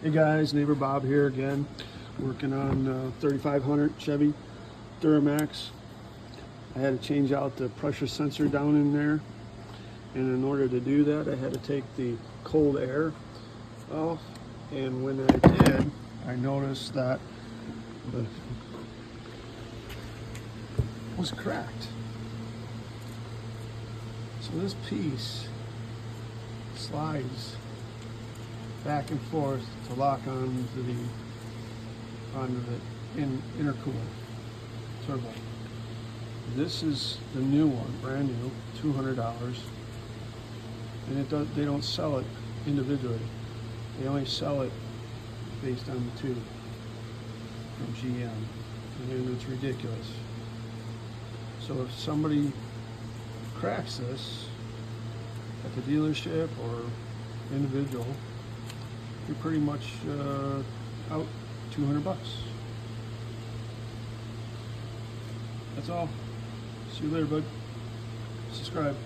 Hey guys, neighbor Bob here again, working on 3500 Chevy Duramax. I had to change out the pressure sensor down in there, and in order to do that I had to take the cold air off, and when I did I noticed that the was cracked. So this piece slides back and forth to lock onto the intercooler turbo. This is the new one, brand new, $200, and they don't sell it individually. They only sell it based on the tube from GM, and it's ridiculous. So if somebody cracks this at the dealership or individual, you're pretty much out $200. That's all. See you later, bud. Subscribe.